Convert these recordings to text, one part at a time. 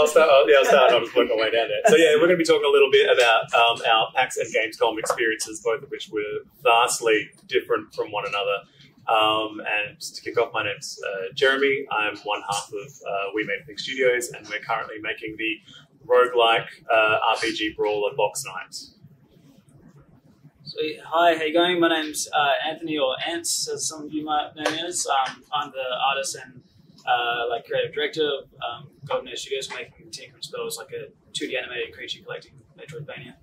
I'll start. I'll just work my way down there. So yeah, we're going to be talking a little bit about our PAX and Gamescom experiences, both of which were vastly different from one another. And just to kick off, my name's Jeremy. I'm one half of We Made Things Studios, and we're currently making the roguelike RPG brawler Box Night. Sweet. Hi, how you going? My name's Anthony, or Ants, as some of you might know me as. I'm the artist and creative director of Golden Age Studios, making Tinker and Spells, like a 2D animated creature collecting Metroidvania.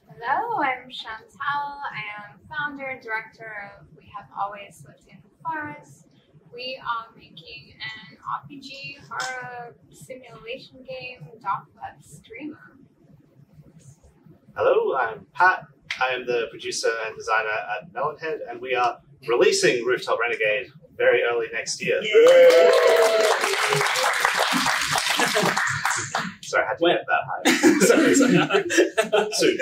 Hello, I'm Chantal. I am founder and director of We Have Always Lived in the Forest. We are making an RPG horror simulation game, Dark Web Streamer. Hello, I'm Pat. I am the producer and designer at Melonhead, and we are releasing Rooftop Renegade very early next year. Sorry, I had to get that high. Soon.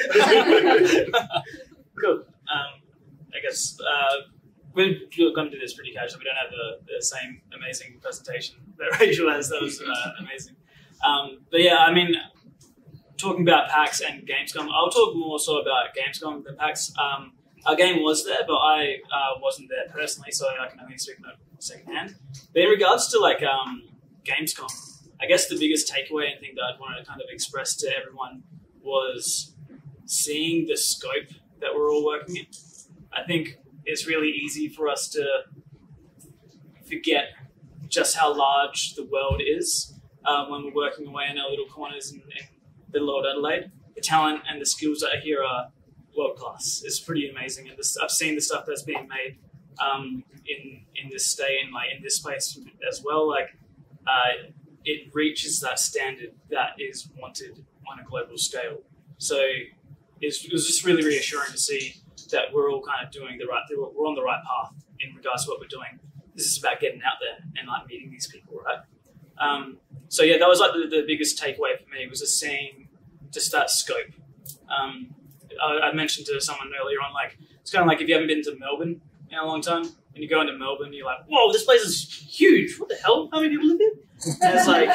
Cool. I guess we're going to do this pretty casual. We don't have the same amazing presentation that Rachel has. That was amazing. But yeah, I mean, talking about PAX and Gamescom, I'll talk more so about Gamescom than PAX. Our game was there, but I wasn't there personally, so I can only speak secondhand. But in regards to like Gamescom, I guess the biggest takeaway and thing that I'd wanted to kind of express to everyone was seeing the scope that we're all working in. I think it's really easy for us to forget just how large the world is when we're working away in our little corners in little old Adelaide. The talent and the skills that are here are world class. It's pretty amazing, and I've seen the stuff that's being made in this state and like in this place as well. Like it reaches that standard that is wanted on a global scale. So it was just really reassuring to see that we're all kind of doing the right thing. We're on the right path in regards to what we're doing. This is about getting out there and like meeting these people, right? So yeah, that was like the biggest takeaway for me, was just seeing just that scope. I mentioned to someone earlier on, like, it's kind of like if you haven't been to Melbourne in a long time, and you go into Melbourne, you're like, whoa, this place is huge. What the hell? How many people live here? And it's like,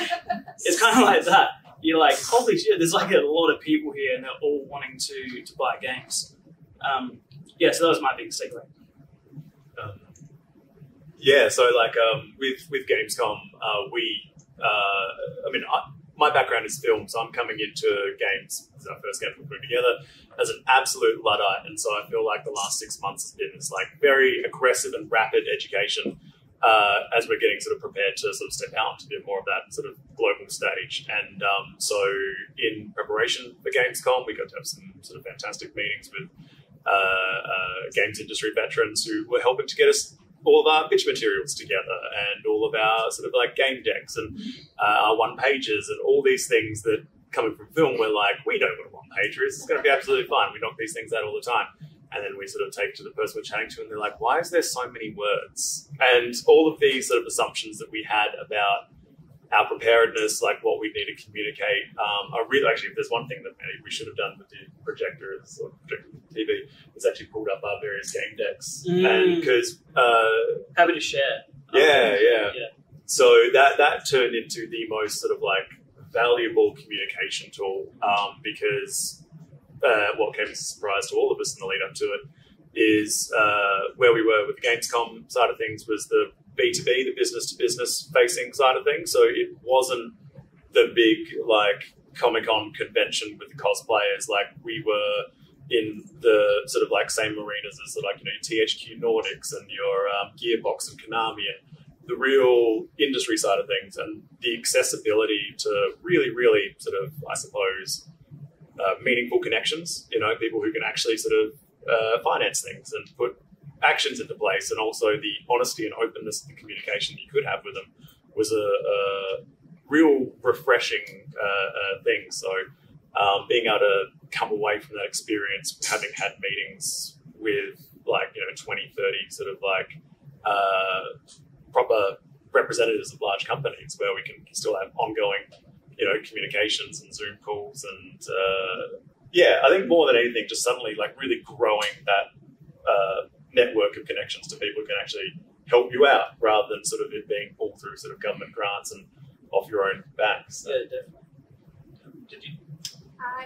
it's kind of like that. You're like, holy shit, there's like a lot of people here, and they're all wanting to buy games. Yeah, so that was my biggest takeaway. Yeah, so like with Gamescom, my background is film, so I'm coming into games as our first game we're putting together as an absolute Luddite, and so I feel like the last 6 months has been this like very aggressive and rapid education as we're getting sort of prepared to sort of step out to do more of that sort of global stage. And so in preparation for Gamescom, we got to have some sort of fantastic meetings with games industry veterans who were helping to get us all of our pitch materials together and all of our sort of like game decks and our one pages and all these things that coming from film, we're like, we know what a one pager is. It's going to be absolutely fine. We knock these things out all the time. And then we sort of take to the person we're chatting to and they're like, why is there so many words? And all of these sort of assumptions that we had about our preparedness, like what we need to communicate, are really, actually, if there's one thing that maybe we should have done with the projectors or projector TV, is actually pulled up our various game decks. And because happy to share. Yeah. So that turned into the most sort of like valuable communication tool, because what came as a surprise to all of us in the lead up to it is where we were with the Gamescom side of things was the B2B, the business-to-business facing side of things. So it wasn't the big like Comic-Con convention with the cosplayers. Like we were in the sort of like same arenas as like, you know, THQ Nordics and your Gearbox and Konami and the real industry side of things, and the accessibility to really, really sort of, I suppose, meaningful connections, you know, people who can actually sort of finance things and put actions into place, and also the honesty and openness of the communication you could have with them was a real refreshing thing. So being able to come away from that experience, having had meetings with like, you know, 20, 30 sort of like proper representatives of large companies where we can still have ongoing, you know, communications and Zoom calls. And yeah, I think more than anything, just suddenly like really growing that network of connections to people who can actually help you out rather than sort of it being pulled through sort of government grants and off your own back. So. Yeah, definitely. Did you?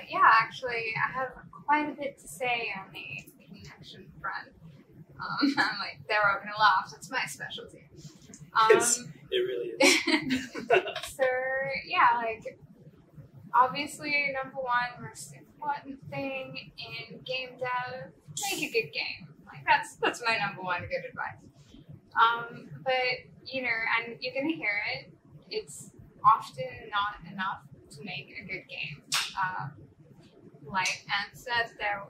Yeah, actually, I have quite a bit to say on the connection front. I'm like, they're all gonna laugh. That's my specialty. It really is. So yeah, like obviously, number one most important thing in game dev: make a good game. Like that's my number one good advice. But you know, and you're gonna hear it. It's often not enough to make a good game. Like Anne said, there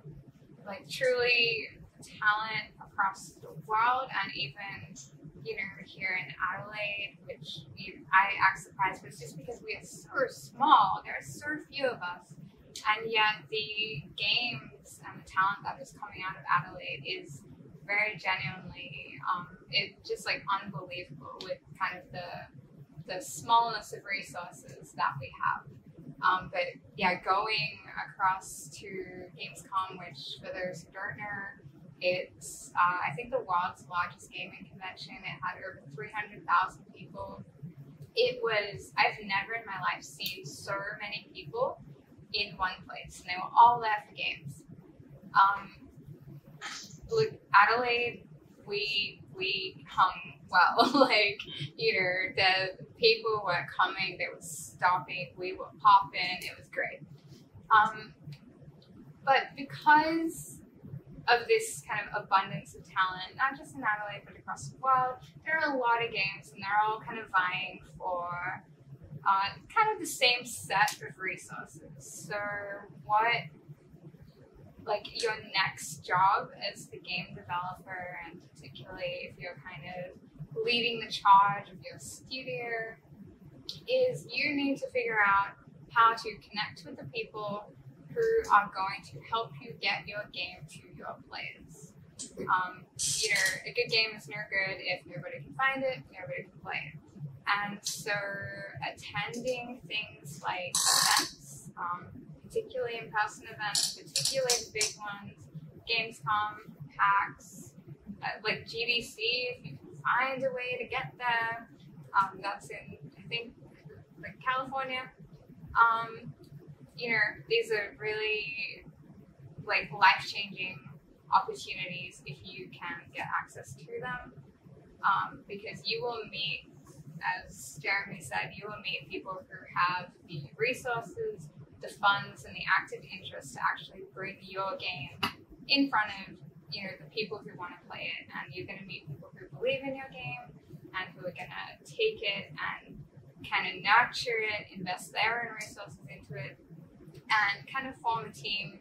like truly talent across the world, and even here in Adelaide, which I act surprised with, just because we are so small. There are so few of us, and yet the games and the talent that is coming out of Adelaide is very genuinely, it's just like unbelievable with kind of the smallness of resources that we have. But yeah, going across to Gamescom, which for those who don't know, it's I think the world's largest gaming convention. It had over 300,000 people. It was, I've never in my life seen so many people in one place, and they were all there for games. Look, Adelaide, we hung well. Like, the people were coming, they were stopping, we were popping, it was great. But because of this kind of abundance of talent, not just in Adelaide, but across the world, there are a lot of games, and they're all kind of vying for kind of the same set of resources. So what, like, your next job as the game developer, and particularly if you're kind of leading the charge of your studio, is you need to figure out how to connect with the people who are going to help you get your game to your players. A good game is no good if nobody can find it, nobody can play it. And so attending things like events, particularly in-person events, particularly the big ones, Gamescom, PAX, like GDC, if you can find a way to get there. That's in, I think, like California. These are really like life-changing opportunities if you can get access to them, because you will meet, as Jeremy said, you will meet people who have the resources, the funds, and the active interest to actually bring your game in front of the people who want to play it. And you're going to meet people who believe in your game and who are going to take it and kind of nurture it, invest their own resources into it, and kind of form a team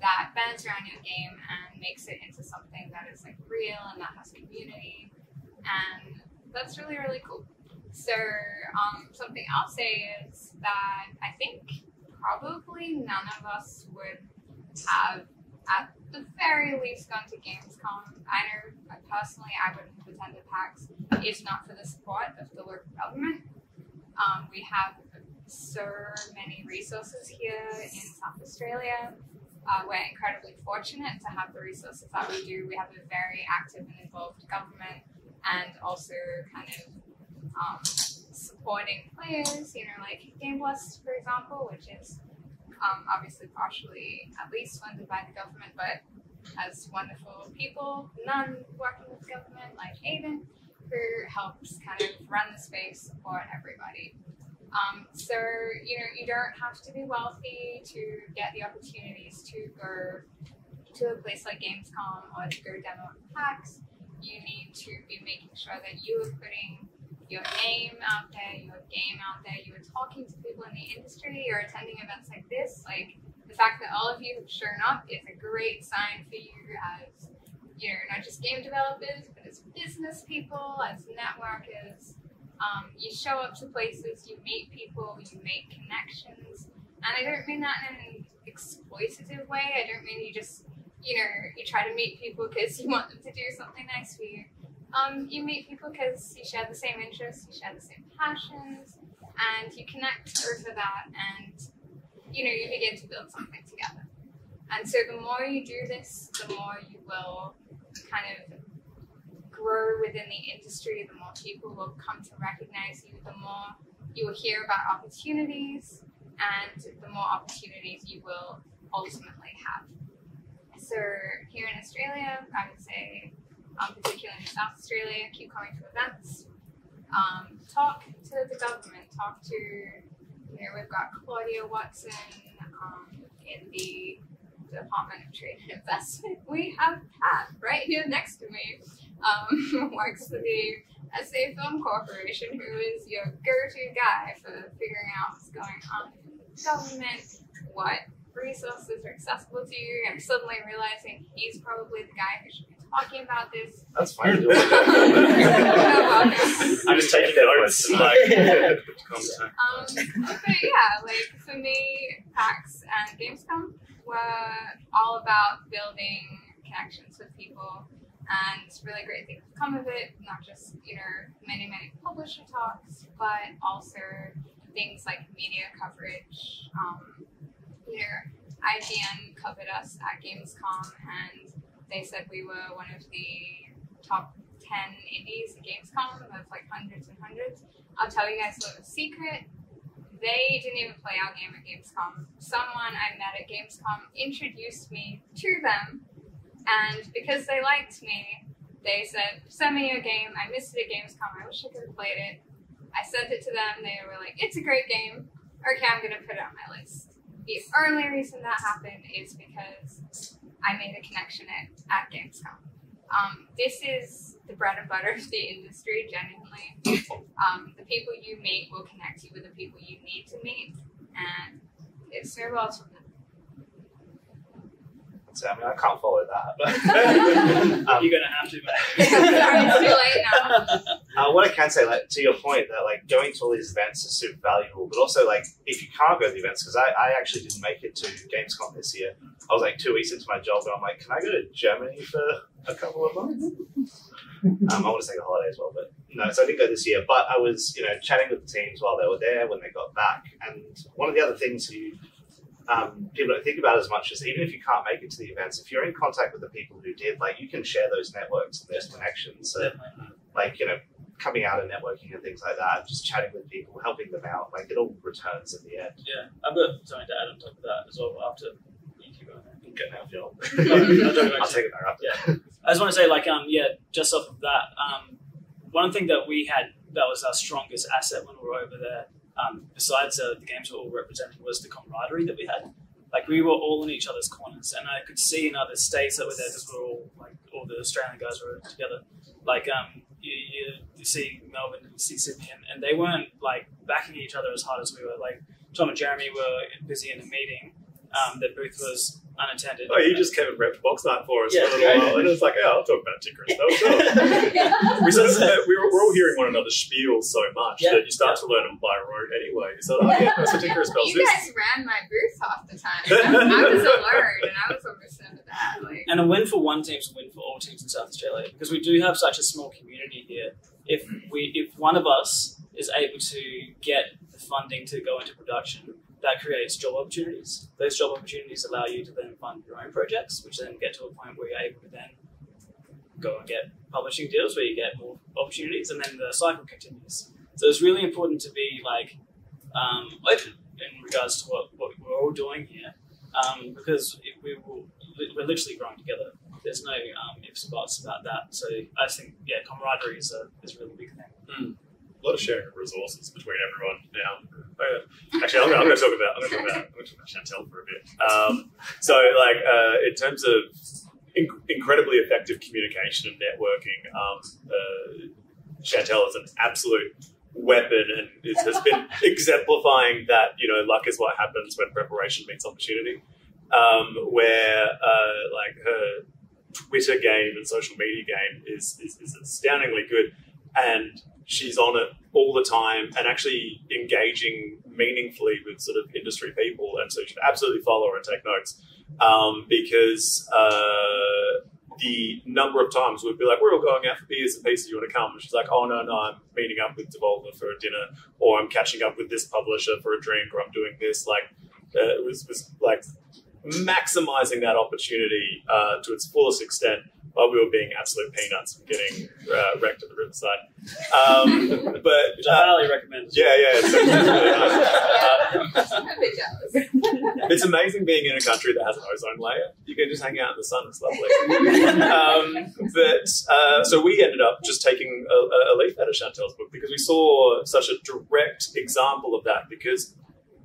that bends around your game and makes it into something that is like real and that has community. And that's really, really cool. So something I'll say is that I think probably none of us would have, at the very least, gone to Gamescom. I know personally I wouldn't have attended PAX if not for the support of the local government. We have so many resources here in South Australia. We're incredibly fortunate to have the resources that we do. We have a very active and involved government, and also kind of supporting players, like Game Plus, for example, which is obviously partially at least funded by the government, but has wonderful people, none working with the government, like Aiden, who helps kind of run the space, support everybody. So, you don't have to be wealthy to get the opportunities to go to a place like Gamescom or to go demo at PAX. You need to be making sure that you are putting your name out there, your game out there, you are talking to people in the industry, you're attending events like this. Like, the fact that all of you have shown up is a great sign for you as, not just game developers, but as business people, as networkers. You show up to places, you meet people, you make connections, and I don't mean that in an exploitative way. I don't mean you just, you try to meet people because you want them to do something nice for you. You meet people because you share the same interests, you share the same passions, and you connect over that, and you begin to build something together. And so the more you do this, the more you will kind of grow within the industry, the more people will come to recognize you, the more you will hear about opportunities, and the more opportunities you will ultimately have. So here in Australia, I would say, particularly in South Australia, keep coming to events, talk to the government, talk to, we've got Claudia Watson in the Department of Trade and Investment. We have Pat right here next to me, works for the SA Film Corporation, who is your go-to guy for figuring out what's going on in government, what resources are accessible to you, and suddenly realizing he's probably the guy who should be talking about this. That's fine. I'm just taking notes. But yeah, like for me, PAX and Gamescom were all about building connections with people, and really great things have come of it. Not just many publisher talks, but also things like media coverage. IGN covered us at Gamescom, and they said we were one of the top 10 indies at Gamescom of like hundreds and hundreds. I'll tell you guys a little secret. They didn't even play our game at Gamescom. Someone I met at Gamescom introduced me to them, and because they liked me, they said, "Send me your game. I missed it at Gamescom. I wish I could have played it." I sent it to them. They were like, "It's a great game. Okay, I'm going to put it on my list." The only reason that happened is because I made a connection at Gamescom. This is the bread and butter of the industry, genuinely. The people you meet will connect you with the people you need to meet, and it snowballs from there. So, I can't follow that. You're going to have to, mate. Sorry, it's too late now. What I can say, to your point, that going to all these events is super valuable, but also if you can't go to the events, because I actually didn't make it to Gamescom this year. I was 2 weeks into my job, and I'm like, can I go to Germany for a couple of months? I want to take a holiday as well, but no, so I didn't go this year. But I was, chatting with the teams while they were there when they got back, and one of the other things people don't think about as much as, even if you can't make it to the events, if you're in contact with the people who did, you can share those networks and those connections. So, coming out and networking and things like that, just chatting with people, helping them out, it all returns in the end. Yeah, I've got something to add on top of that as well after you keep going there. Get now, Phil. I'll take it back up. Yeah. I just want to say, just off of that, one thing that we had that was our strongest asset when we were over there, besides the games were all represented, was the camaraderie that we had. We were all in each other's corners, and I could see in other states that were there because we're all all the Australian guys were together. You see Melbourne and you see Sydney, and they weren't backing each other as hard as we were. Tom and Jeremy were busy in a meeting. Their booth was unattended. Oh, you just came and repped Box Night for us for a little while, and it was I'll talk about Tinker and stuff. We're all hearing one another's spiel so much that you start to learn them by rote anyway. So, so Tinker spells you guys ran my booth half the time. I was alert, and I was overstimulated that. And a win for one team is a win for all teams in South Australia, because we do have such a small community here. If one of us is able to get the funding to go into production, that creates job opportunities. Those job opportunities allow you to then fund your own projects, which then get to a point where you're able to then go and get publishing deals where you get more opportunities, and then the cycle continues. So it's really important to be open in regards to what we're all doing here, because we're literally growing together. There's no ifs or buts about that. So I think camaraderie is a really big thing. A lot of sharing of resources between everyone now. Actually, I'm going to talk about Chantal for a bit. In terms of incredibly effective communication and networking, Chantal is an absolute weapon, and it has been exemplifying that luck is what happens when preparation meets opportunity. Where her Twitter game and social media game is astoundingly good, and she's on it all the time and actually engaging meaningfully with sort of industry people. And so you should absolutely follow her and take notes, because the number of times we'd be we're all going out for beers and pieces, you want to come? And she's oh, no, I'm meeting up with Devolver for a dinner, or I'm catching up with this publisher for a drink, or I'm doing this. It was maximizing that opportunity to its fullest extent, while we were being absolute peanuts and getting wrecked at the riverside. But Which I highly recommend. yeah. It's I'm a bit jealous. It's amazing being in a country that has an ozone layer. You can just hang out in the sun. It's lovely. So we ended up just taking a leaf out of Chantal's book because we saw such a direct example of that, because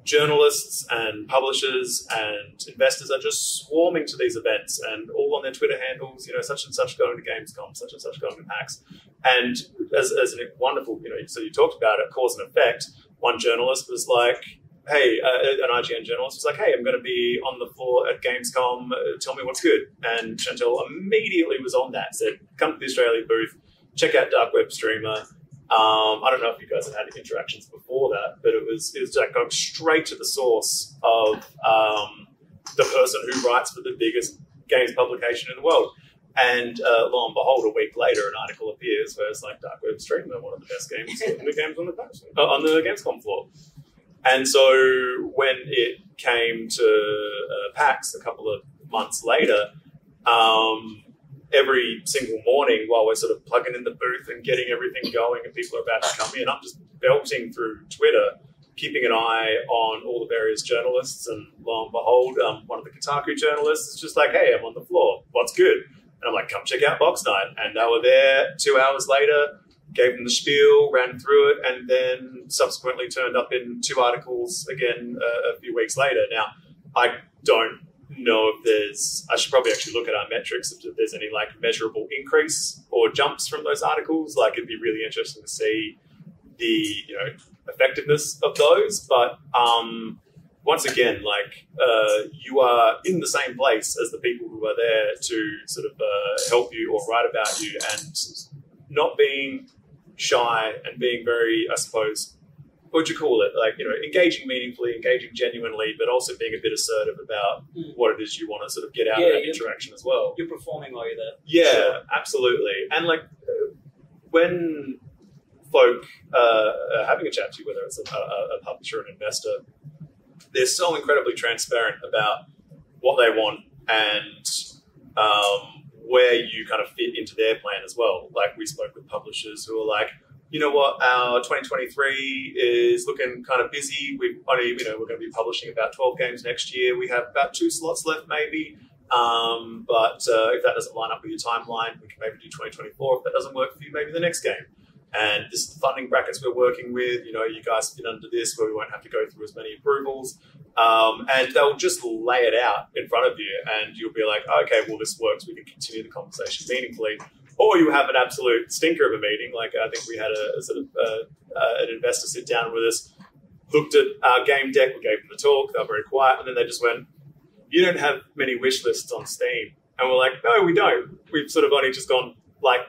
journalists and publishers and investors are just swarming to these events and all on their Twitter handles, such and such going to Gamescom, such and such going to PAX. And as a wonderful, so you talked about it, cause and effect. One journalist was like, hey, an IGN journalist was like, hey, I'm going to be on the floor at Gamescom, tell me what's good. And Chantal immediately was on that, said, come to the Australia booth, check out Dark Web Streamer. I don't know if you guys have had interactions before that, but it was like going straight to the source of the person who writes for the biggest games publication in the world. And lo and behold, a week later, an article appears where it's like Dark Web Streamer, one of the best games on the Gamescom floor. And so when it came to PAX a couple of months later, every single morning while we're sort of plugging in the booth and getting everything going and people are about to come in, I'm just belting through Twitter, keeping an eye on all the various journalists. And lo and behold, one of the Kotaku journalists is just like, hey, I'm on the floor. What's good? And I'm like, come check out Box Night. And they were there 2 hours later, gave them the spiel, ran through it, and then subsequently turned up in 2 articles again a few weeks later. Now, I don't know if I should probably actually look at our metrics if there's any like measurable increase or jumps from those articles. Like, it'd be really interesting to see the effectiveness of those. But once again, like you are in the same place as the people who are there to sort of help you or write about you, and not being shy and being very, I suppose, what would you call it? Like, engaging meaningfully, engaging genuinely, but also being a bit assertive about what it is you want to sort of get out of that interaction as well. You're performing while you're there. Yeah, sure. Absolutely. And like when folk are having a chat to you, whether it's a publisher or an investor, they're so incredibly transparent about what they want and where you kind of fit into their plan as well. Like, we spoke with publishers who are like, you know what, our 2023 is looking kind of busy. We're going to be publishing about 12 games next year. We have about 2 slots left maybe. But if that doesn't line up with your timeline, we can maybe do 2024. If that doesn't work for you, maybe the next game. And this is the funding brackets we're working with. You guys fit under this where we won't have to go through as many approvals. And they'll just lay it out in front of you and you'll be like, okay, well, this works. We can continue the conversation meaningfully. Or you have an absolute stinker of a meeting. Like, I think we had a sort of an investor sit down with us, looked at our game deck, we gave them the talk, they were very quiet, and then they just went, you don't have many wish lists on Steam. And we're like, no, we don't. We've sort of only just gone like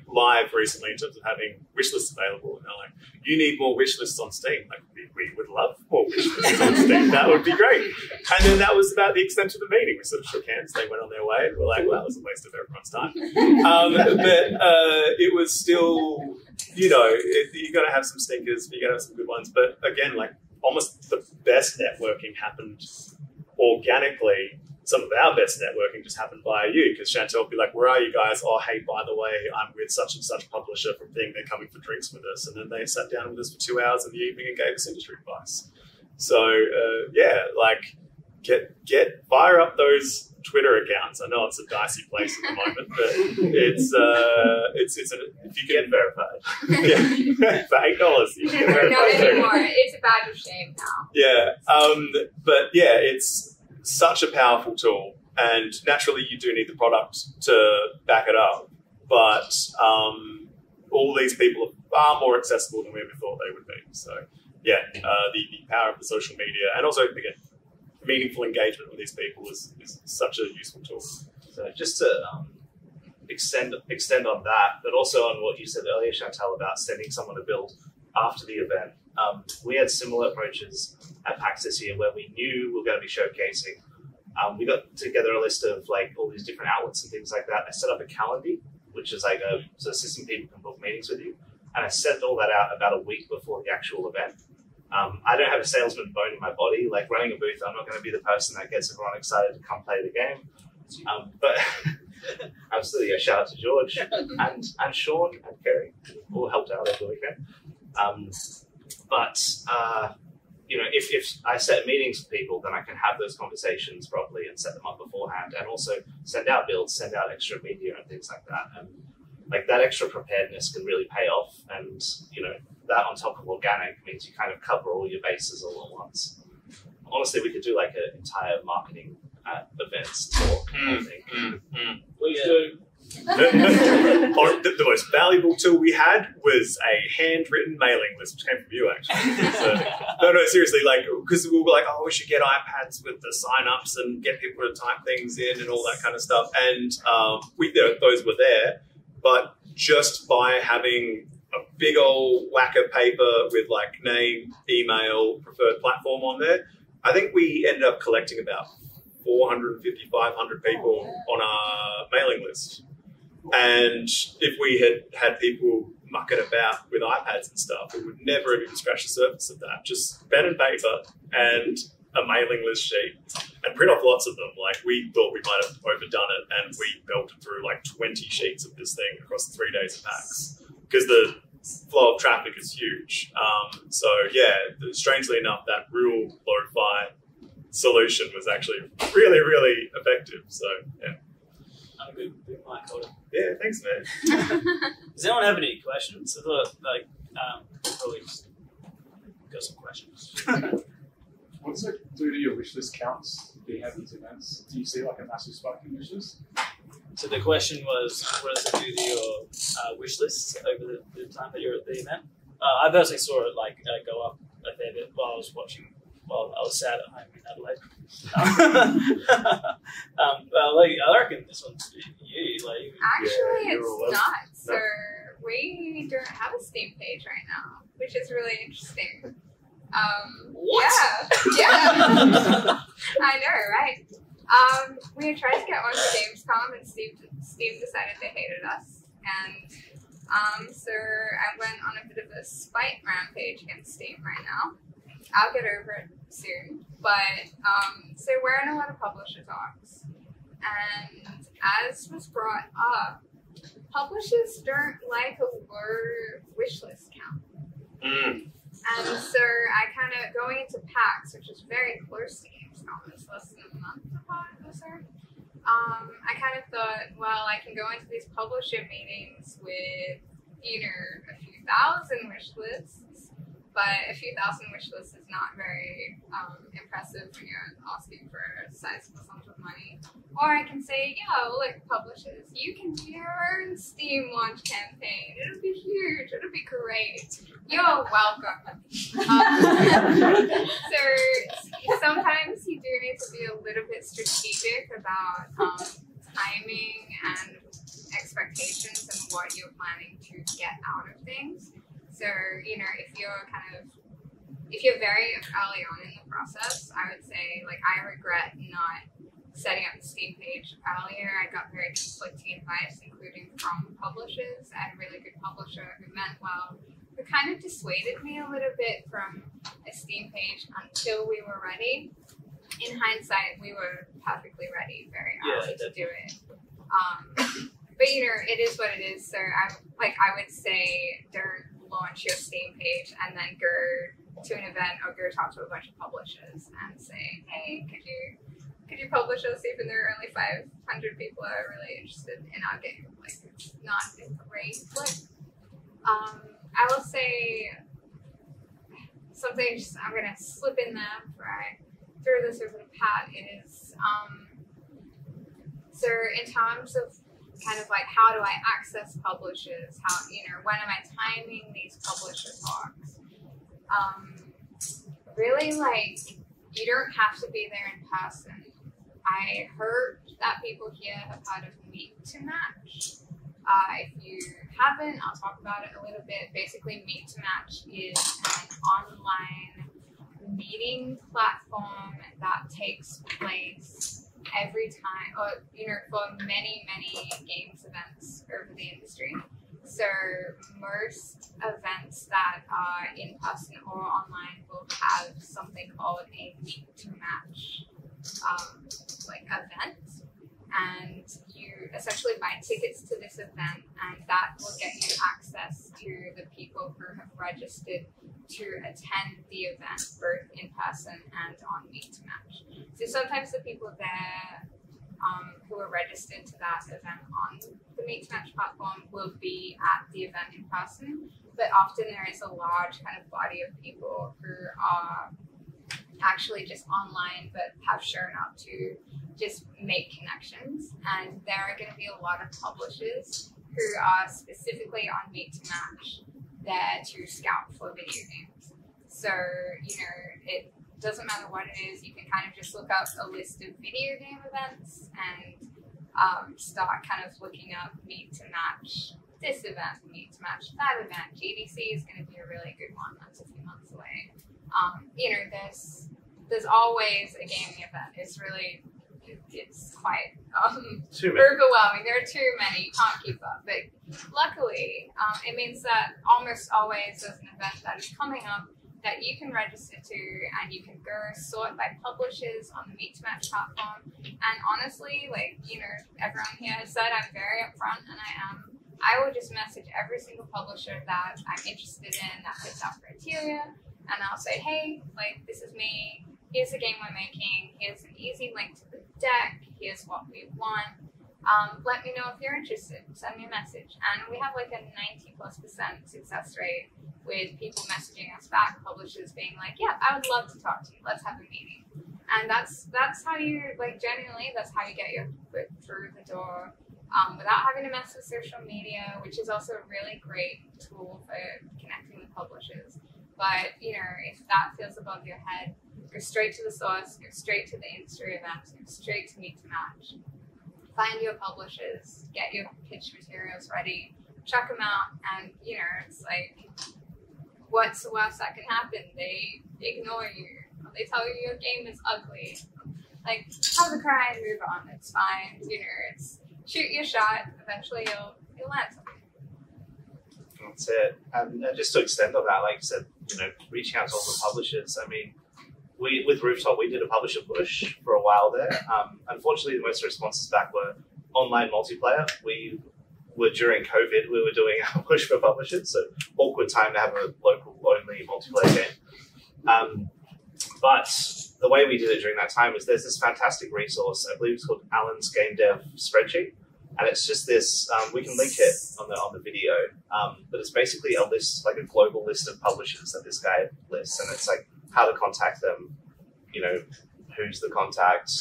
live recently in terms of having wish lists available. And they're like, you need more wish lists on Steam. Like, we would love more wish lists on Steam. That would be great. And then that was about the extent of the meeting. We sort of shook hands. They went on their way. And we're like, well, that was a waste of everyone's time. But it was still, you got to have some stinkers. You got to have some good ones. But again, like, almost the best networking happened organically. Some of our best networking just happened via you, because Chantal would be like, where are you guys? Oh, hey, by the way, I'm with such and such publisher from Thing. They're coming for drinks with us. And then they sat down with us for 2 hours in the evening and gave us industry advice. So, fire up those Twitter accounts. I know it's a dicey place at the moment, but it's if you get verified. Yeah, for $8, you can get verified. Not anymore. It's a badge of shame now. Yeah, but yeah, it's such a powerful tool, and naturally you do need the product to back it up, but all these people are far more accessible than we ever thought they would be. So yeah, the power of the social media, and also, again, meaningful engagement with these people is such a useful tool. So just to extend on that, but also on what you said earlier, Chantal, about sending someone a build after the event. We had similar approaches at PAX this year where we knew we were going to be showcasing. We got together a list of like all these different outlets and things like that. I set up a Calendly, which is like so a system people can book meetings with you. And I sent all that out about a week before the actual event. I don't have a salesman bone in my body. Like, running a booth, I'm not going to be the person that gets everyone excited to come play the game. But Absolutely. A shout out to George and Sean and Kerry, all helped out over the weekend. You know, if I set meetings with people, then I can have those conversations properly and set them up beforehand, and also send out builds, send out extra media and things like that. And like that extra preparedness can really pay off. And you know, that on top of organic means you kind of cover all your bases all at once. Honestly, we could do like an entire marketing events talk. I think. Please do. The most valuable tool we had was a handwritten mailing list, which came from you, actually. So, no, seriously, like, because we were like, oh, we should get iPads with the sign-ups and get people to type things in and all that kind of stuff. And those were there, but just by having a big old whack of paper with like name, email, preferred platform on there, I think we ended up collecting about 450, 500 people on our mailing list. And if we had people mucking about with iPads and stuff, we would never have even scratched the surface of that. Just pen and paper and a mailing list sheet and print off lots of them. Like we thought we might have overdone it, and we belted through like 20 sheets of this thing across the 3 days of PAX because the flow of traffic is huge. So yeah, strangely enough, that real lo-fi solution was actually really, really effective. So yeah. I'm a good mic holder. Yeah, thanks, man. Does anyone have any questions? I thought, like, probably just got some questions. What does it do to your wish list counts if you have these events? Do you see like a massive spike in wish lists? So the question was, what does it do to your wish lists over the time that you're at the event? I personally saw it like go up a fair bit while I was watching. While I was sad at home in Adelaide. I reckon this one's you. Like, actually, yeah, it's not. So we don't have a Steam page right now, which is really interesting. What? Yeah. I know, right? We had tried to get one for Gamescom, and Steam decided they hated us, and so I went on a bit of a spite rampage against Steam right now. I'll get over it soon, but so we're in a lot of publisher talks, and as was brought up, publishers don't like a low wish list count. And so I kind of, going into PAX, which is very close to Gamescom, it's less than a month apart or so, I kind of thought, well, I can go into these publisher meetings with, you know, a few thousand wish lists, but a few thousand wish lists is not very impressive when you're asking for a sizable sum of money. Or I can say, yeah, look, publishers, you can do your own Steam launch campaign. It'll be huge. It'll be great. You're welcome. So sometimes you do need to be a little bit strategic about timing and expectations and what you're planning to get out of things. So, you know, if you're very early on in the process, I would say, like, I regret not setting up the Steam page earlier. I got very conflicting advice, including from publishers. I had a really good publisher who meant well, who kind of dissuaded me a little bit from a Steam page until we were ready. In hindsight, we were perfectly ready very early to do it. But, you know, it is what it is. So, I would say, don't launch your Steam page and then go to an event or go talk to a bunch of publishers and say, hey, could you publish us even though only 500 people are really interested in our game? Like, it's not a great look. I will say something I'm going to slip in there before I throw this over to Pat is, so in terms of kind of like, how do I access publishers? How, you know, when am I timing these publisher talks? Really, like, you don't have to be there in person. I heard that people here have heard of Meet to Match. If you haven't, I'll talk about it a little bit. Basically, Meet to Match is an online meeting platform that takes place every time, or, you know, for many, many games events over the industry. So most events that are in person or online will have something called a Meet to Match like event. and you essentially buy tickets to this event, and that will get you access to the people who have registered to attend the event, both in person and on Meet to Match. So sometimes the people there who are registered to that event on the Meet to Match platform will be at the event in person, but often there is a large kind of body of people who are actually just online but have shown up to just make connections. And there are going to be a lot of publishers who are specifically on Meet to Match there to scout for video games. So, you know, it doesn't matter what it is, you can kind of just look up a list of video game events and start kind of looking up Meet to Match this event, Meet to Match that event. GDC is going to be a really good one. That's a few months away. You know, there's always a gaming event. It's really, it's quite overwhelming. There are too many. You can't keep up. But luckily, it means that almost always there's an event that is coming up that you can register to, and you can go sort by publishers on the Meet to Match platform. And honestly, like, you know, everyone here has said I'm very upfront, and I will just message every single publisher that I'm interested in that fits our criteria, and I'll say, hey, like, this is me, here's the game we're making, here's an easy link to the deck, here's what we want. Let me know if you're interested, send me a message. And we have like a 90+% success rate with people messaging us back, publishers being like, yeah, I would love to talk to you, let's have a meeting. And that's how you, like, genuinely, that's how you get your foot through the door without having to mess with social media, which is also a really great tool for connecting with publishers. But, you know, if that feels above your head, go straight to the source, go straight to the industry events, go straight to Meet to Match. Find your publishers, get your pitch materials ready, check them out, and, you know, it's like, what's the worst that can happen? They ignore you. They tell you your game is ugly. Like, have a cry and move on. It's fine. You know, it's shoot your shot. Eventually, you'll land something. That's it. And just to extend on that, like you said, you know, reaching out to all the publishers. I mean, with Rooftop, we did a publisher push for a while there. Unfortunately, the most responses back were online multiplayer. We were, during COVID, we were doing a push for publishers, so awkward time to have a local-only multiplayer game. But the way we did it during that time is there's this fantastic resource, I believe it's called Alan's Game Dev Spreadsheet, and it's just this, we can link it on the video, but it's basically a list, like a global list of publishers that this guy lists, and it's like how to contact them, you know, who's the contact,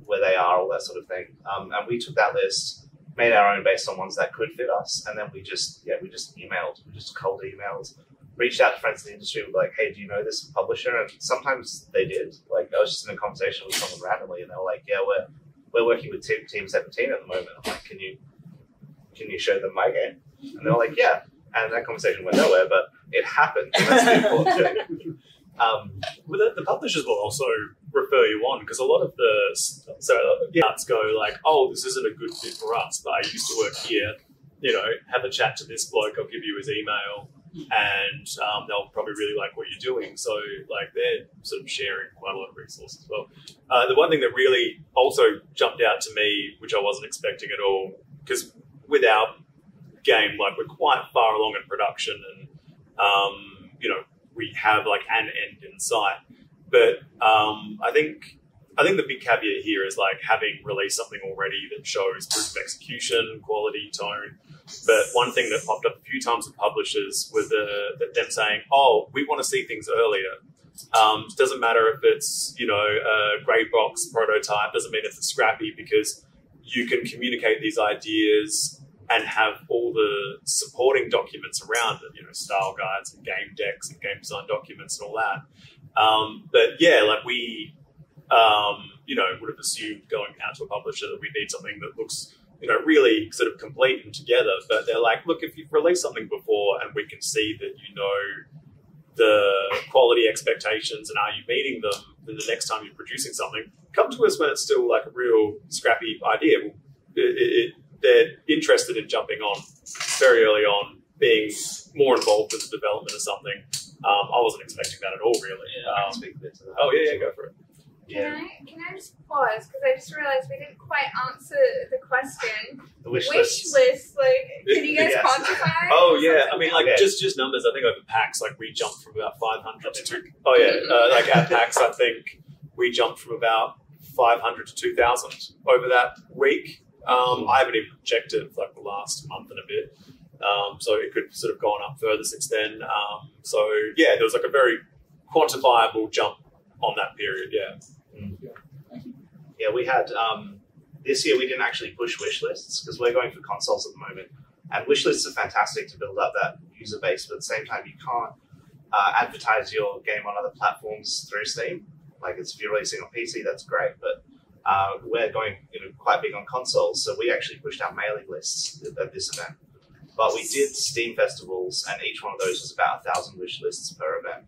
where they are, all that sort of thing. And we took that list, made our own based on ones that could fit us, and then we just emailed, we just cold emailed, reached out to friends in the industry, we were like, hey, do you know this publisher? And sometimes they did. Like, I was just in a conversation with someone randomly, and they were like, yeah, we're working with Team 17 at the moment. I'm like, can you show them my game? And they were like, yeah. And that conversation went nowhere, but it happened. And that's the important thing. The publishers will also refer you on, because a lot of the arts go like, oh, this isn't a good fit for us, but I used to work here, you know, have a chat to this bloke, I'll give you his email, and they'll probably really like what you're doing. So, like, they're sort of sharing quite a lot of resources as well. The one thing that really also jumped out to me, which I wasn't expecting at all, because with our game, like, we're quite far along in production, and you know, we have like an end in sight. But I think the big caveat here is like having released something already that shows proof of execution, quality, tone. But one thing that popped up a few times with publishers was them saying, "Oh, we want to see things earlier. It doesn't matter if it's, you know, a grey box prototype. Doesn't mean it's scrappy, because you can communicate these ideas and have all the supporting documents around it, you know, style guides and game decks and game design documents and all that." But yeah, like we, you know, would have assumed going out to a publisher that we need something that looks, you know, really sort of complete and together. But they're like, look, if you've released something before and we can see that you know the quality expectations and are you meeting them, then the next time you're producing something, come to us when it's still like a real scrappy idea. They're interested in jumping on very early on, being more involved in the development of something. I wasn't expecting that at all, really. Yeah, speak a bit to that. Oh, yeah, go for it. Can I just pause because I just realized we didn't quite answer the question. The wish list, like, can you guys quantify? Oh yeah, I mean, like just numbers. I think over PAX, like we jumped from about 500 to 2. Oh yeah, like at PAX, I think we jumped from about 500 to 2,000 over that week. I haven't even checked it for like the last month and a bit, so it could sort of gone up further since then. So yeah, there was like a very quantifiable jump on that period. Yeah. Yeah, we had this year we didn't actually push wish lists because we're going for consoles at the moment, and wish lists are fantastic to build up that user base, but at the same time you can't advertise your game on other platforms through Steam. Like if you're releasing on PC, that's great, but we're going quite big on consoles, so we actually pushed out mailing lists at this event. But we did Steam festivals, and each one of those was about 1,000 wish lists per event.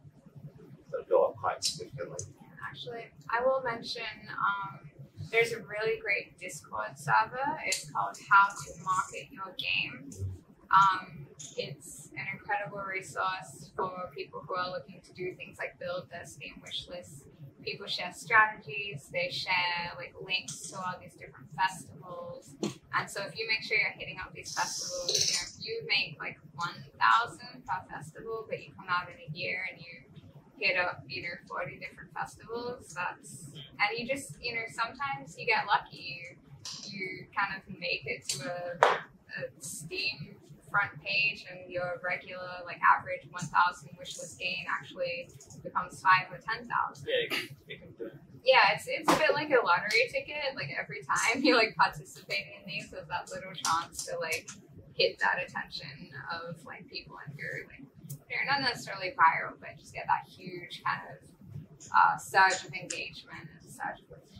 So it'd go up quite significantly. Actually, I will mention there's a really great Discord server. It's called How to Market Your Game. It's an incredible resource for people who are looking to do things like build their Steam wish lists. People share strategies, they share like links to all these different festivals. And so if you make sure you're hitting up these festivals, if you make like 1,000 per festival, but you come out in a year and you hit up 40 different festivals, and you just, sometimes you get lucky, you kind of make it to a Steam front page and your regular average 1,000 wishlist game actually becomes 5,000 or 10,000. Yeah, you can do it. Yeah, it's a bit like a lottery ticket. Like every time you participate in these, there's that little chance to hit that attention of people, and you're not necessarily viral, but just get that huge kind of surge of engagement and surge of lists.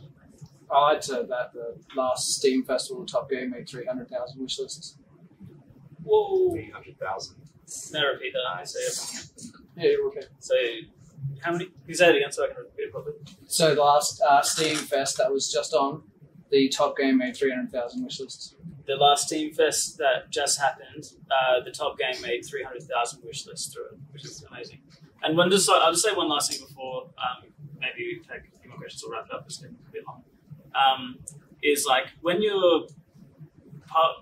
I'll add to that the last Steam Festival top game made 300,000 wish lists. Whoa! 300,000. Now repeat that. I say Yeah, you're okay. So, how many? Can you say it again so I can repeat it properly? So the last Steam Fest that was just on, the top game made 300,000 wish lists. The last Steam Fest that just happened, the top game made 300,000 wish lists through it, which is amazing. And I'll just say one last thing before maybe we take a few more questions or wrap it up. It's getting a bit long. Is when you're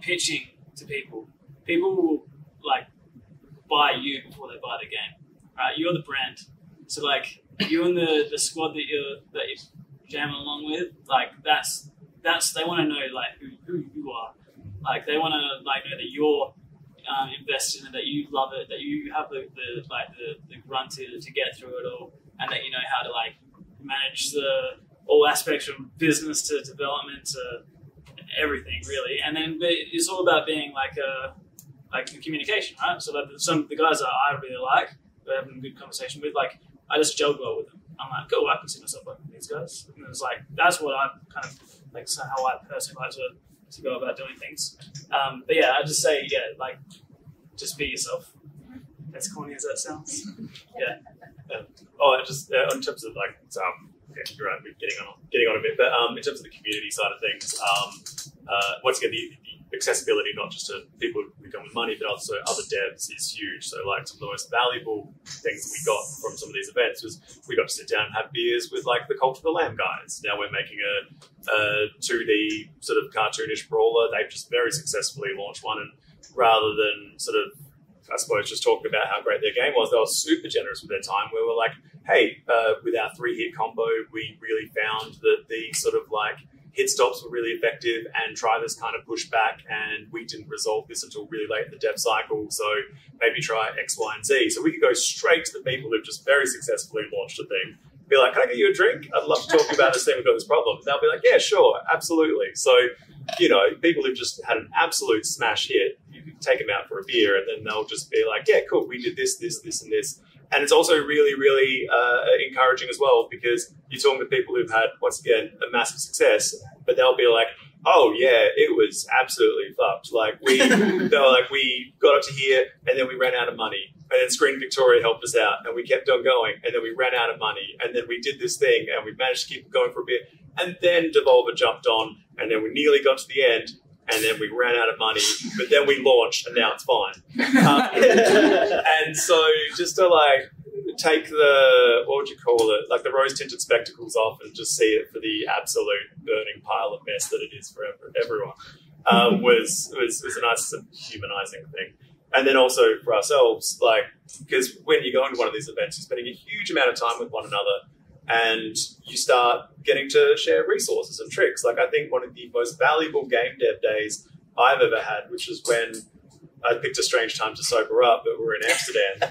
pitching to people will buy you before they buy the game. Right? You're the brand. So you and the squad that you're jamming along with, that's they want to know who you are. They want to know that you're invested in it, that you love it, that you have the grunt to get through it all, and that you know how to manage all aspects from business to development to everything really. And then it's all about being the communication, right? So some of the guys that I really like, we're having a good conversation with, I just gel well with them. I'm like, cool, I can see myself working with these guys. And it's that's what I kind of so how I personally like to go about doing things. But yeah, I just say, just be yourself. As corny as that sounds. Yeah. In terms of you're right, we're getting on a bit, but in terms of the community side of things, once again, the accessibility not just to people who come with money, but also other devs is huge. So some of the most valuable things we got from some of these events was we got to sit down and have beers with the Cult of the Lamb guys. Now we're making a 2D sort of cartoonish brawler. They've just very successfully launched one, and rather than I suppose just talking about how great their game was, they were super generous with their time. We were hey, with our 3-hit combo, we really found that the sort of hit stops were really effective, and Trivers kind of pushed back, and we didn't resolve this until really late in the dev cycle, so maybe try X, Y, and Z. So we could go straight to the people who've just very successfully launched a thing, be like, can I get you a drink? I'd love to talk to you about this thing, we've got this problem. And they'll be like, yeah, sure, absolutely. So, people who've just had an absolute smash hit, you can take them out for a beer, and then they'll just be like, yeah, cool, we did this, this, this, and this. And it's also really, really encouraging as well, because you're talking to people who've had, once again, a massive success, but they'll be like, oh yeah, it was absolutely fucked. They were like, we got up to here, and then we ran out of money. And then Screen Victoria helped us out, and we kept on going, and then we ran out of money, and then we did this thing, and we managed to keep it going for a bit. And then Devolver jumped on, and then we nearly got to the end, and then we ran out of money, but then we launched, and now it's fine. And so just to take the, what would you call it, like the rose-tinted spectacles off and just see it for the absolute burning pile of mess that it is for everyone, was a nice sort of humanising thing. And then also for ourselves, like, because when you go into one of these events, you're spending a huge amount of time with one another, and you start getting to share resources and tricks. Like, I think one of the most valuable game dev days I've ever had, which was when I picked a strange time to sober up, but we're in Amsterdam,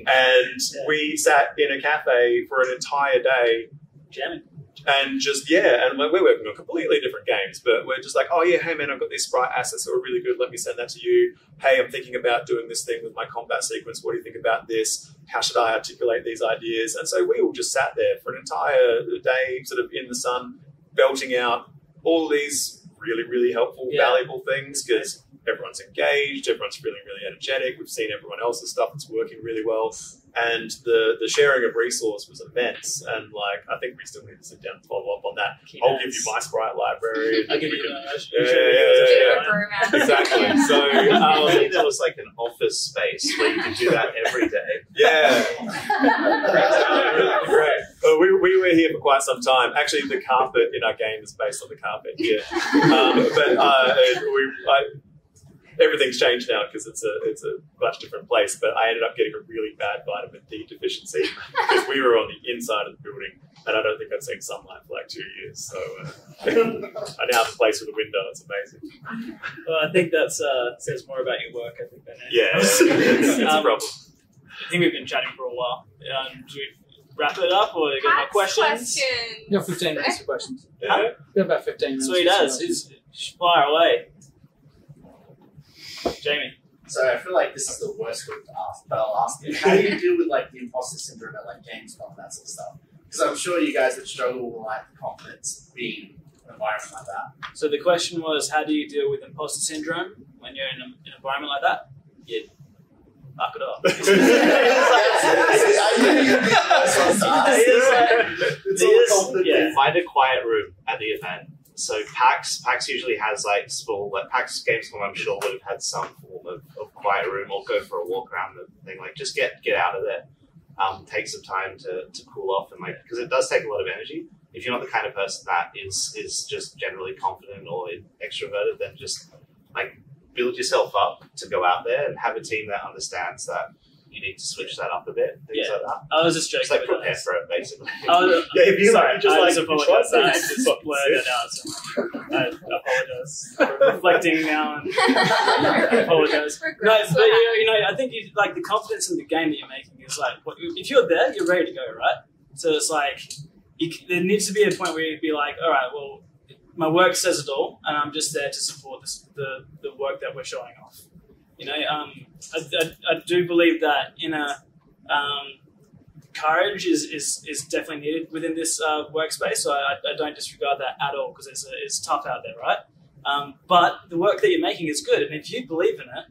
and we sat in a cafe for an entire day, jamming. And just, and we're working on completely different games, but we're just like, oh yeah, hey man, I've got these sprite assets that are really good, let me send that to you. Hey, I'm thinking about doing this thing with my combat sequence, what do you think about this? How should I articulate these ideas? And so we all just sat there for an entire day, sort of in the sun, belting out all these really, really helpful, valuable things, because everyone's engaged, everyone's feeling really energetic, we've seen everyone else's stuff that's working really well. And the sharing of resource was immense, and like I think we still need to sit down and follow up on that. I'll give you my sprite library. I'll give you exactly. So maybe there was like an office space where you could do that every day. Yeah, great. We were here for quite some time. Actually, the carpet in our game is based on the carpet here, everything's changed now because it's a much different place, but I ended up getting a really bad vitamin D deficiency because we were on the inside of the building, and I don't think I've seen sunlight for like 2 years. So I now have a place with a window. It's amazing. Well, I think that says more about your work, I think, than it's a problem. I think we've been chatting for a while. Should we wrap it up, or you got more questions? You got 15 minutes for questions. Yeah. We got about 15 minutes. Sweet as. It's fire away. Jamie. So I feel like this is the worst group to ask, but I'll ask it. How do you deal with like the imposter syndrome at like Gamescom and that sort of stuff? Because I'm sure you guys would struggle with like confidence being in an environment like that. So the question was, how do you deal with imposter syndrome when you're in an environment like that? You fuck it up. Find a quiet room at the event. So PAX usually has like small, like PAX Gamescom I'm sure would have had some form of quiet room, or go for a walk around the thing, like just get out of there. Take some time to cool off, and like, because it does take a lot of energy. If you're not the kind of person that is just generally confident or extroverted, then just like build yourself up to go out there and have a team that understands that you need to switch that up, things like that. I was just joking. Just like prepare for it, basically. If you sorry, like, just I like just apologize. I just blurred it out. So I apologize. I'm reflecting now, and I apologize. No, but I think you like the confidence in the game that you're making is like, if you're there, you're ready to go, right? So it's like there needs to be a point where you'd be like, all right, well, my work says it all, and I'm just there to support the work that we're showing off. I do believe that courage is definitely needed within this workspace. So I don't disregard that at all, because it's tough out there, right? But the work that you're making is good, and if you believe in it,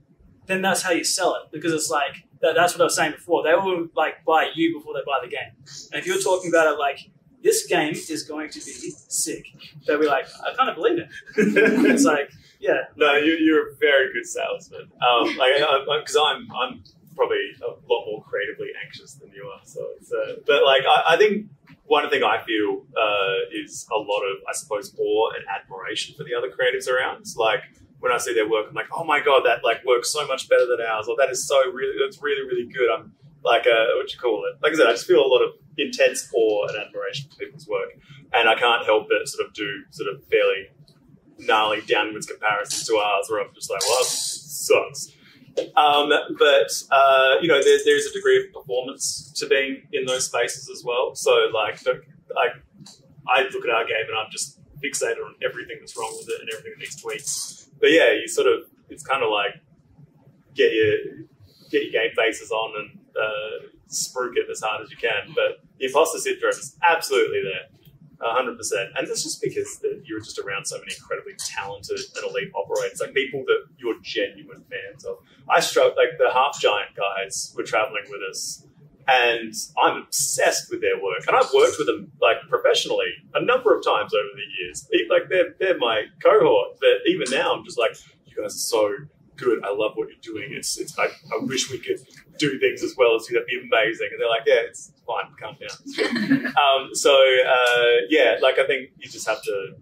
then that's how you sell it. Because it's like that's what I was saying before. They will like buy you before they buy the game. And if you're talking about it like, this game is going to be sick, they'll be like, I kind of believe it. It's like, yeah. No, you're a very good salesman. Because I'm probably a lot more creatively anxious than you are. So, but like, I think one thing I feel is a lot of, I suppose, awe and admiration for the other creatives around. Like when I see their work, I'm like, oh my god, that like works so much better than ours, or that's really, really good. I'm like, what you call it? Like I said, I just feel a lot of intense awe and admiration for people's work, and I can't help but sort of do sort of fairly gnarly downwards comparisons to ours, where I'm just like, well, that sucks. There's a degree of performance to being in those spaces as well. So like, I look at our game and I'm just fixated on everything that's wrong with it and everything that needs tweaks. But yeah, you sort of, it's kind of like get your game faces on and spruik it as hard as you can. But the imposter syndrome is absolutely there. 100%, and that's just because you're just around so many incredibly talented and elite operators, like people that you're genuine fans of. I struggle, like the Half Giant guys were traveling with us, and I'm obsessed with their work, and I've worked with them like professionally a number of times over the years. Like they're my cohort, but even now I'm just like, you guys are so good. I love what you're doing. I wish we could do things as well as you. That'd be amazing. And they're like, yeah, it's fine. Calm down. Yeah, like I think you just have to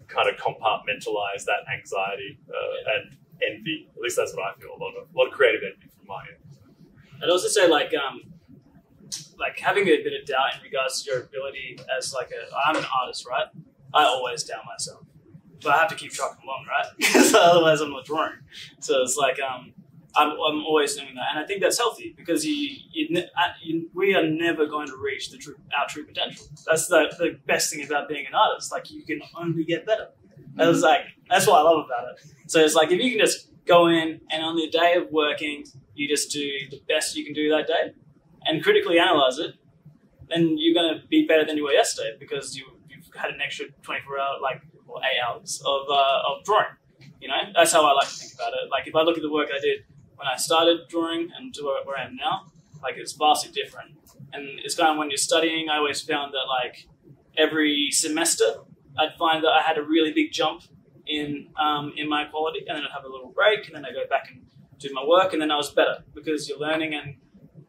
kind of compartmentalize that anxiety and envy. At least that's what I feel. A lot of creative envy from my end. I'd also say like having a bit of doubt in regards to your ability as I'm an artist, right? I always doubt myself, but I have to keep trucking along, right? Because otherwise I'm not drawing. So it's like I'm always doing that, and I think that's healthy because we are never going to reach our true potential. That's the best thing about being an artist. Like you can only get better. That's what I love about it. So it's like if you can just go in and on the day of working, you just do the best you can do that day, and critically analyze it, then you're going to be better than you were yesterday because you've had an extra 24 hours, 8 hours of drawing. You know, that's how I like to think about it. Like if I look at the work I did when I started drawing and to where I am now, like it's vastly different. And it's kind of when you're studying, I always found that like every semester, I'd find that I had a really big jump in my quality, and then I'd have a little break, and then I go back and do my work, and then I was better because you're learning. And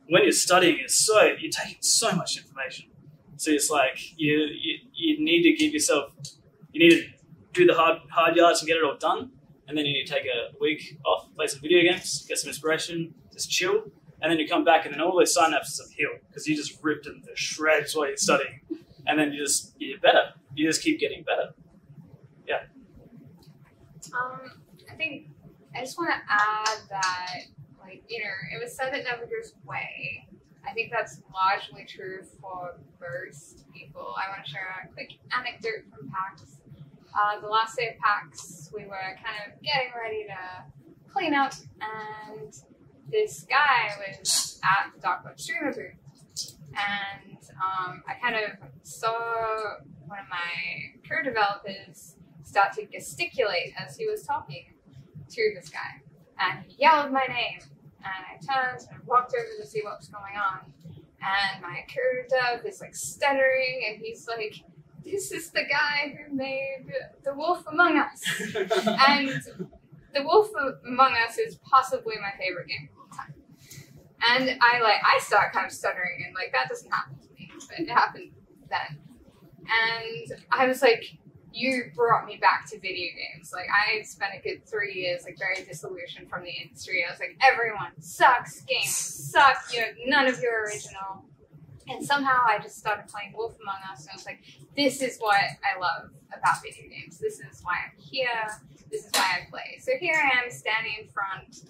when you're studying, you're taking so much information. So it's like you need to give yourself, you need to do the hard yards and get it all done, and then you need to take a week off, play some video games, get some inspiration, just chill, and then you come back, and then all those synapses have healed because you just ripped them to shreds while you're studying, and then you're better. You just keep getting better. Yeah. I think I just want to add that, it was said it never goes away. I think that's largely true for most people. I want to share a quick anecdote from PAX. The last day of PAX, we were kind of getting ready to clean up, and this guy was at the Dark Web streamer booth. And I kind of saw one of my co-developers start to gesticulate as he was talking to this guy. And he yelled my name. And I turned and walked over to see what was going on. And my co-dev is stuttering, and he's like, "This is the guy who made The Wolf Among Us." And The Wolf Among Us is possibly my favorite game of all time. And I start kind of stuttering, and that doesn't happen to me, but it happened then. And I was like, you brought me back to video games. I spent a good 3 years, very disillusioned from the industry. I was like, everyone sucks, games suck, none of you are original. And somehow I just started playing Wolf Among Us, and I was like, this is what I love about video games. This is why I'm here. This is why I play. So here I am standing in front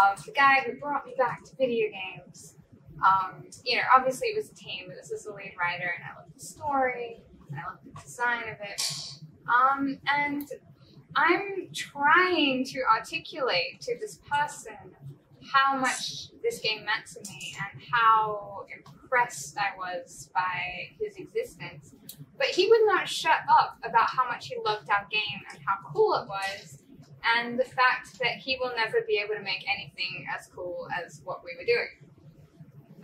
of the guy who brought me back to video games. Obviously it was a team, but this is the lead writer, and I love the story, and I love the design of it. And I'm trying to articulate to this person how much this game meant to me and how impressed I was by his existence. But he would not shut up about how much he loved our game and how cool it was, and the fact that he will never be able to make anything as cool as what we were doing.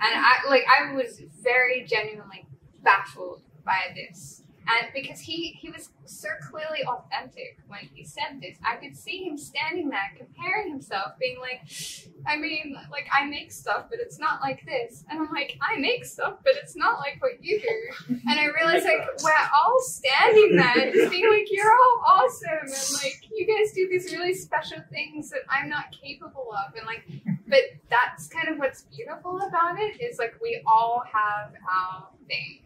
And I was very genuinely baffled by this. And because he was so clearly authentic when he said this, I could see him standing there comparing himself, being like, I make stuff, but it's not like this. And I'm like, I make stuff, but it's not like what you do. And I realized we're all standing there just being like, you're all awesome. And you guys do these really special things that I'm not capable of. And but that's kind of what's beautiful about it is we all have our thing.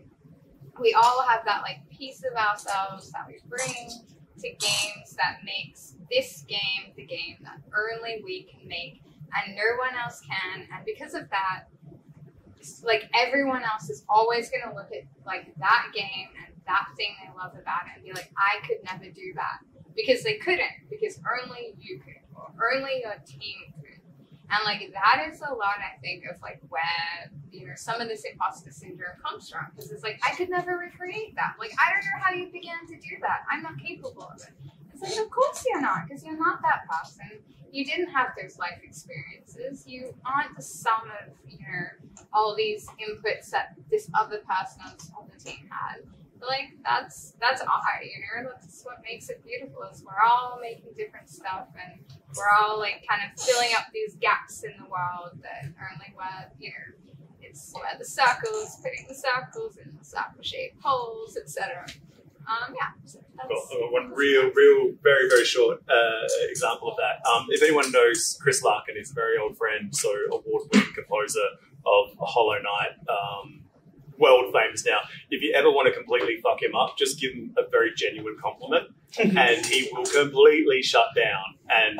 We all have that piece of ourselves that we bring to games that makes this game the game that only we can make and no one else can. And because of that, everyone else is always going to look at that game and that thing they love about it and be like, I could never do that, because they couldn't, because only you could, or only your team could. And that is a lot, I think, of where some of this imposter syndrome comes from, because it's I could never recreate that. I don't know how you began to do that. I'm not capable of it. It's of course you're not, because you're not that person. You didn't have those life experiences. You aren't the sum of all these inputs that this other person on the team had. But that's art, that's what makes it beautiful. Is we're all making different stuff, and we're all like kind of filling up these gaps in the world that are only where, you know, it's where the circles, putting the circles in the circle-shaped holes, etc. Yeah. So that's, one real, very, very short example of that. If anyone knows Chris Larkin, he's a very old friend, so award-winning composer of Hollow Knight, world famous now. If you ever want to completely fuck him up, just give him a very genuine compliment, and he will completely shut down, and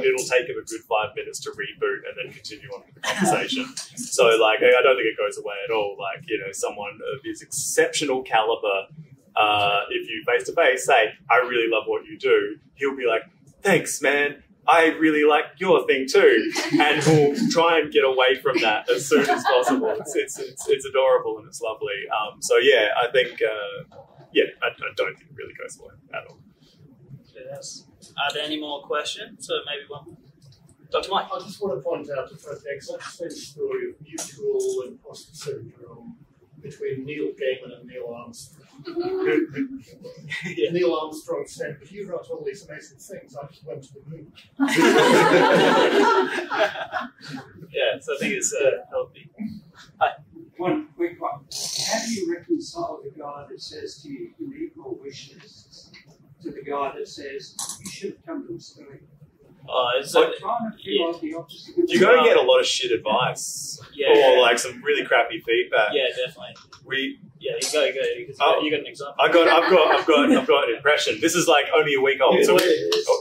it'll take him a good 5 minutes to reboot and then continue on with the conversation. So, like, I don't think it goes away at all. Like, you know, someone of his exceptional caliber, if you face to face say, "I really love what you do," he'll be like, "Thanks, man. I really like your thing too," and we'll try and get away from that as soon as possible. It's adorable and it's lovely. So yeah, I think I don't think it really goes away at all. Yes. Are there any more questions? So maybe one more. Dr. Mike. I just want to point out the fact that I've seen a story of mutual imposter syndrome between Neil Gaiman and Neil Armstrong. Yeah. Neil Armstrong said, "But you wrote all these amazing things, I just went to the moon." Yeah, so I think it's healthy. One quick one. How do you reconcile the guy that says to you, "You need more wish lists," to the guy that says, "You should come to Australia"? It's I kind of feel like the opposite. You're going to get a lot of shit advice, or like some really crappy feedback. Yeah, definitely. You go. You got an example. I've got an impression. This is like only a week old. So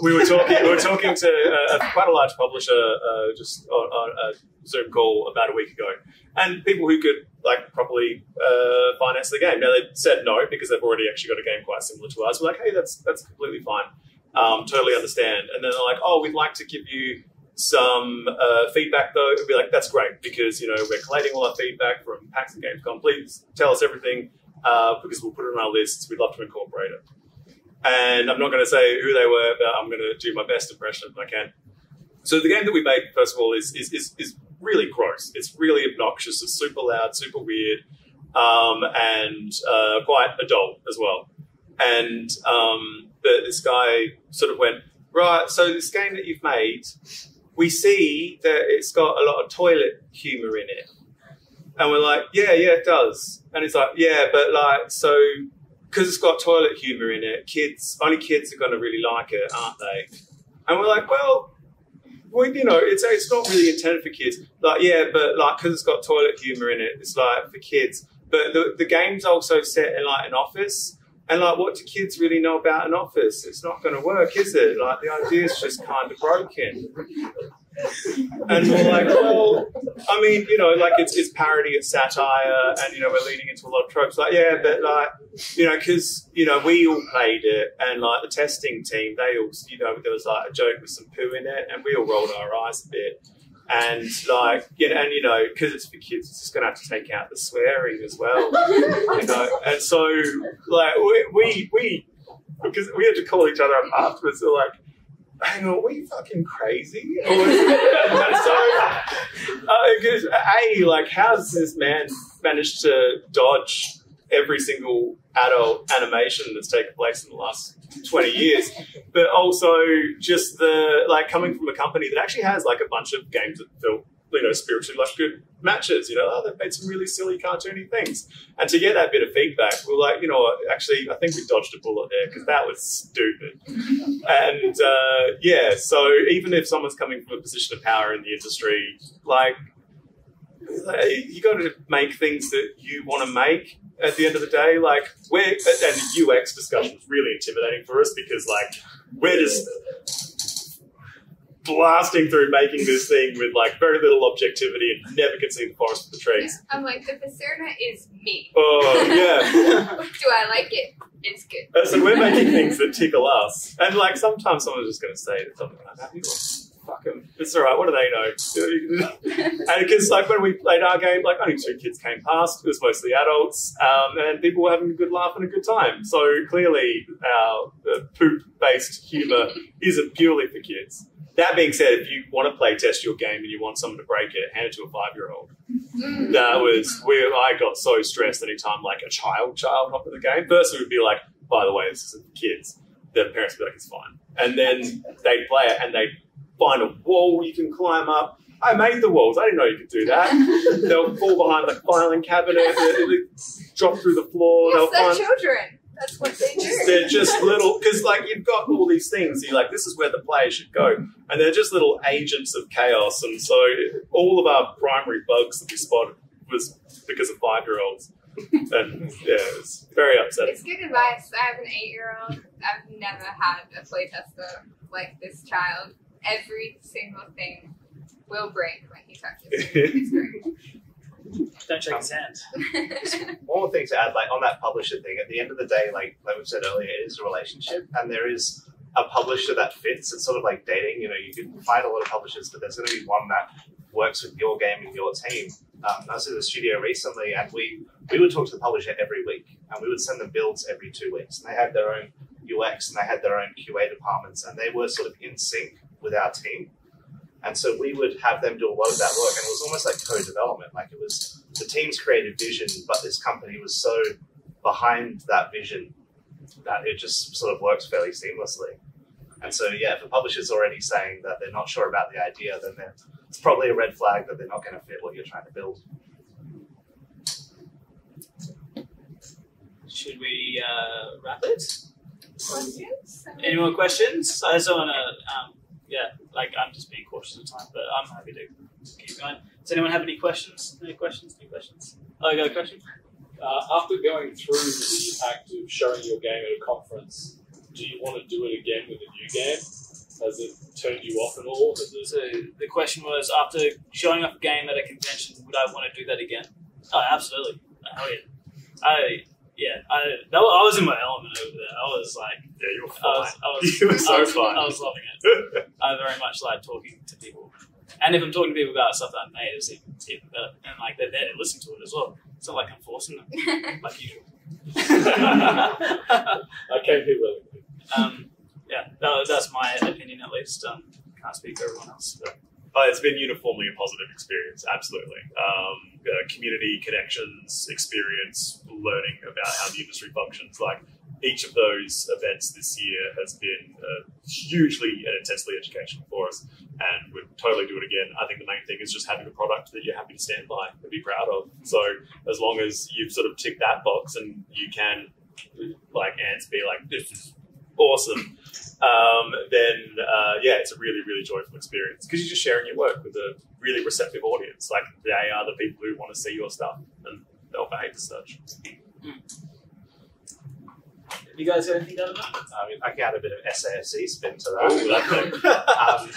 we were talking to quite a large publisher just on a Zoom call about a week ago, and people who could like properly finance the game. Now they said no because they've already actually got a game quite similar to ours. We're like, hey, that's completely fine. Totally understand. And then they're like, oh, we'd like to give you some feedback though. It'd be like, that's great because, you know, we're collating all our feedback from Pax and Gamescom. Please tell us everything because we'll put it on our lists. We'd love to incorporate it. And I'm not going to say who they were, but I'm going to do my best impression if I can. So the game that we made, first of all, is really gross. It's really obnoxious. It's super loud, super weird, and quite adult as well. And but this guy sort of went, right, so this game that you've made, we see that it's got a lot of toilet humour in it. And we're like, yeah, it does. And he's like, yeah, but like, so, because it's got toilet humour in it, only kids are going to really like it, aren't they? And we're like, well, you know, it's not really intended for kids. Like, yeah, but like, because it's got toilet humour in it, it's like for kids. But the game's also set in like an office. And like, what do kids really know about an office? It's not going to work, is it? Like, the idea's just kind of broken. And we're like, well, I mean, you know, like it's parody, it's satire, and you know, we're leaning into a lot of tropes. Like, yeah, but like, you know, because you know, we all played it, and like the testing team, they all, you know, there was like a joke with some poo in it, and we all rolled our eyes a bit. And like, and you know, because it's for kids, it's just going to have to take out the swearing as well, you know. And so, like, we because we had to call each other up afterwards. We're like, hang on, are we fucking crazy? And so, because like, how's this man managed to dodge every single adult animation that's taken place in the last 20 years, but also just the like coming from a company that actually has like a bunch of games that feel, you know, spiritually like good matches, you know, they've made some really silly cartoony things, and to get that bit of feedback, we're like, you know what, actually I think we dodged a bullet there because that was stupid. And yeah, so even if someone's coming from a position of power in the industry, like you got to make things that you want to make. At the end of the day, like and the UX discussion was really intimidating for us because like we're just blasting through making this thing with like very little objectivity and never can see the forest for the trees. I'm like, the persona is me. Oh yeah. Do I like it? It's good. So we're making things that tickle us, and like sometimes someone's just going to say something like that. Fuck them. It's all right. What do they know? And because like when we played our game, like only 2 kids came past. It was mostly adults, and people were having a good laugh and a good time. So clearly, our poop-based humour isn't purely for kids. That being said, if you want to play test your game and you want someone to break it, hand it to a 5-year-old. That was where I got so stressed anytime like a child hopped in the game. First, it would be like, by the way, this isn't for kids. The parents would be like, it's fine. And then they'd play it and they'd find a wall you can climb up. I made the walls. I didn't know you could do that. They'll fall behind the filing cabinet. They'll drop through the floor. Yes, they're they'll children. That's what they do. They're just little, because like you've got all these things. You're like, this is where the player should go, and they're just little agents of chaos. And so all of our primary bugs that we spotted was because of 5-year-olds, and yeah, it's very upsetting. It's good advice. I have an 8-year-old. I've never had a playtester like this child. Every single thing will break when he touches it. It's great. Don't shake his hand. One more thing to add, like on that publisher thing, at the end of the day, like we said earlier, it is a relationship, and there is a publisher that fits. It's sort of like dating. You know, you can find a lot of publishers, but there's going to be one that works with your game and your team. I was in the studio recently, and we would talk to the publisher every week, and we would send them builds every 2 weeks. And they had their own UX, and they had their own QA departments, and they were sort of in sync with our team. And so we would have them do a lot of that work, and it was almost like co-development. Like it was the team's creative vision, but this company was so behind that vision that it just sort of works fairly seamlessly. And so, yeah, if a publisher's already saying that they're not sure about the idea, then it's probably a red flag that they're not going to fit what you're trying to build. Should we wrap it? Questions? Any more questions? I just want to, I'm just being cautious of time, but I'm happy to keep going. Does anyone have any questions? Any questions? Oh, you got a question? After going through the act of showing your game at a conference, do you want to do it again with a new game? Has it turned you off at all? So the question was, after showing off a game at a convention, would I want to do that again? Oh, absolutely. Hell yeah. I was in my element over there. I was like, yeah, you were fine. You were so fine. I was loving it. I very much like talking to people, and if I'm talking to people about stuff that I made, it's even better. And like they're there to listen to it as well. It's not like I'm forcing them, like usual. I came here willingly. That's my opinion at least. Can't speak for everyone else, but. It's been uniformly a positive experience, absolutely. Community connections, experience, learning about how the industry functions. Like each of those events this year has been hugely and intensely educational for us, and we'd totally do it again. I think the main thing is just having a product that you're happy to stand by and be proud of. So as long as you've sort of ticked that box and you can, like Ants, be like, this is awesome, then it's a really, really joyful experience because you're just sharing your work with a really receptive audience. Like they are the people who want to see your stuff, and they'll behave as such. You guys got anything done? I can add a bit of SAFC spin to that.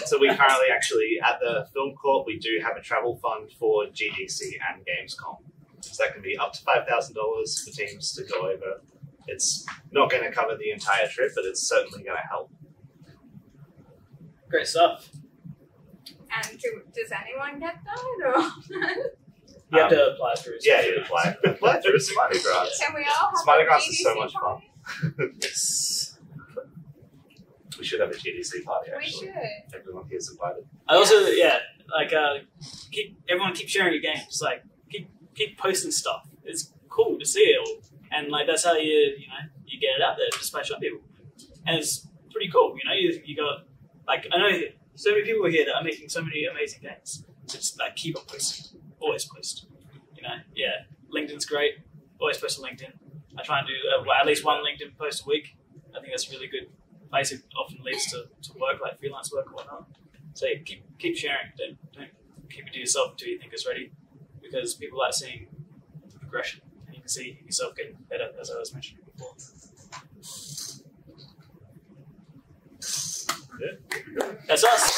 So we currently actually, at the Film Court, we do have a travel fund for GDC and Gamescom. So that can be up to $5,000 for teams to go over. It's not going to cover the entire trip, but it's certainly going to help. Great stuff. And does anyone get that? Or? You have to apply through. Yeah, you apply through Smarty Grants. Can we all have Smarty a Grants GDC is so much party? fun. Yes. We should have a GDC party, actually. We should. Everyone here's invited. I also, everyone keep sharing your games. Like, keep posting stuff. It's cool to see it all. And like that's how you get it out there to smash up people, and it's pretty cool. You got like I know so many people here that are making so many amazing games. Just like keep on posting, always post. LinkedIn's great. Always post on LinkedIn. I try and do at least one LinkedIn post a week. I think that's a really good place. It often leads to work, like freelance work or whatnot. So yeah, keep sharing. Don't keep it to yourself until you think it's ready, because people like seeing the progression. You can see yourself getting better, as I was mentioning before. Yeah. That's us.